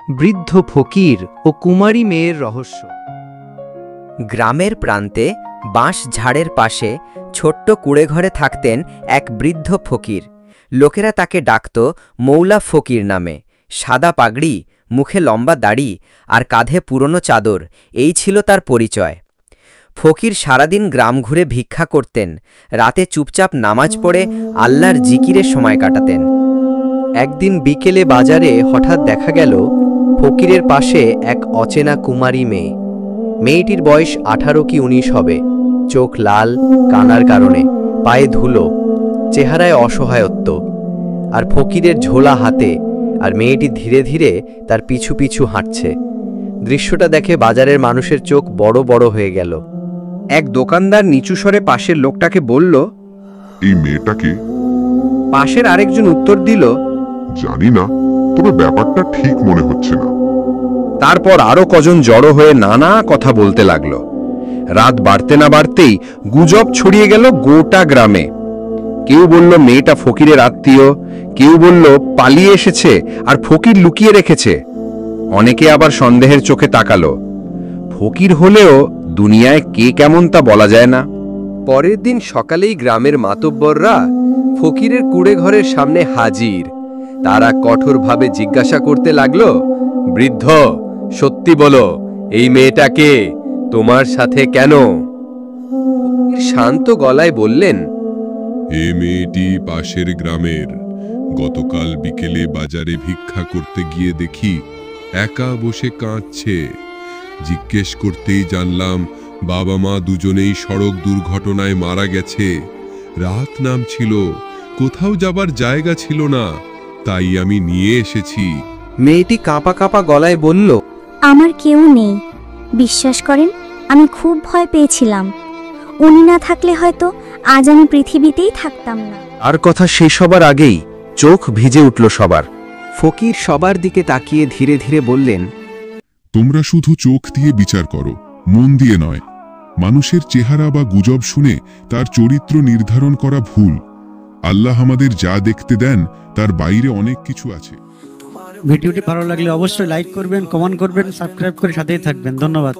বৃদ্ধ ফকির ও কুমারী মেয়ের রহস্য। গ্রামের প্রান্তে বাঁশ ঝাড়ের পাশে ছোট্ট কুঁড়েঘরে থাকতেন এক বৃদ্ধ ফকির। লোকেরা তাকে ডাকত মৌলা ফকির নামে। সাদা পাগড়ি, মুখে লম্বা দাড়ি আর কাঁধে পুরনো চাদর, এই ছিল তার পরিচয়। ফকির সারাদিন গ্রাম ঘুরে ভিক্ষা করতেন, রাতে চুপচাপ নামাজ পড়ে আল্লাহর জিকিরে সময় কাটাতেন। একদিন বিকেলে বাজারে হঠাৎ দেখা গেল ফকিরের পাশে এক অচেনা কুমারী মেয়ে। মেয়েটির বয়স 18 কি 19 হবে। চোখ লাল, কানার কারণে, পায়ে ধুলো, চেহারায় অসহায়ত্ব, আর ফকিরের ঝোলা হাতে, আর মেয়েটি ধীরে ধীরে তার পিছু পিছু হাঁটছে। দৃশ্যটা দেখে বাজারের মানুষের চোখ বড় বড় হয়ে গেল। এক দোকানদার নিচু স্বরে পাশের লোকটাকে বলল, এই মেয়েটাকে? পাশের আরেকজন উত্তর দিল, জানি না, তবে ব্যাপারটা ঠিক মনে হচ্ছে না। তারপর আরো কজন জড়ো হয়ে নানা কথা বলতে লাগলো। রাত বাড়তে না বাড়তেই গুজব ছড়িয়ে গেল গোটা গ্রামে। কেউ বলল মেয়েটা ফকিরের আত্মীয়, কেউ বলল পালিয়ে এসেছে আর ফকির লুকিয়ে রেখেছে। অনেকে আবার সন্দেহের চোখে তাকালো। ফকির হলেও দুনিয়ায় কে কেমন তা বলা যায় না। পরের দিন সকালেই গ্রামের মাতব্বররা ফকিরের কুঁড়েঘরের সামনে হাজির। তারা কঠোরভাবে জিজ্ঞাসা করতে লাগলো, বৃদ্ধ, সত্যি বলো, এই মেয়েটা কে? তোমার সাথে কেন? ফকির শান্ত গলায় বললেন, এ মেয়েটি পাশের গ্রামের। গতকাল বিকেলে বাজারে ভিক্ষা করতে গিয়ে দেখি একা বসে কাঁদছে। জিজ্ঞেস করতেই জানলাম বাবা মা দুজনেই সড়ক দুর্ঘটনায় মারা গেছে। রাত নামছিল, কোথাও যাবার জায়গা ছিল না, তাই আমি নিয়ে এসেছি। মেয়েটি কাঁপা কাঁপা গলায় বলল, আমার কেউ নেই। বিশ্বাস করেন, আমি খুব ভয় পেয়েছিলাম। উনি না থাকলে হয়তো আজ আমি পৃথিবীতেই থাকতাম না। আর কথা শেষ হবার আগেই চোখ ভিজে উঠল সবার। ফকির সবার দিকে তাকিয়ে ধীরে ধীরে বললেন, তোমরা শুধু চোখ দিয়ে বিচার করো, মন দিয়ে নয়। মানুষের চেহারা বা গুজব শুনে তার চরিত্র নির্ধারণ করা ভুল। আল্লাহ আমাদের যা দেখতে দেন তার বাইরে অনেক কিছু আছে। ভিডিওটি ভালো লাগলে অবশ্যই লাইক করবেন, কমেন্ট করবেন, সাবস্ক্রাইব করে সাথেই থাকবেন। ধন্যবাদ।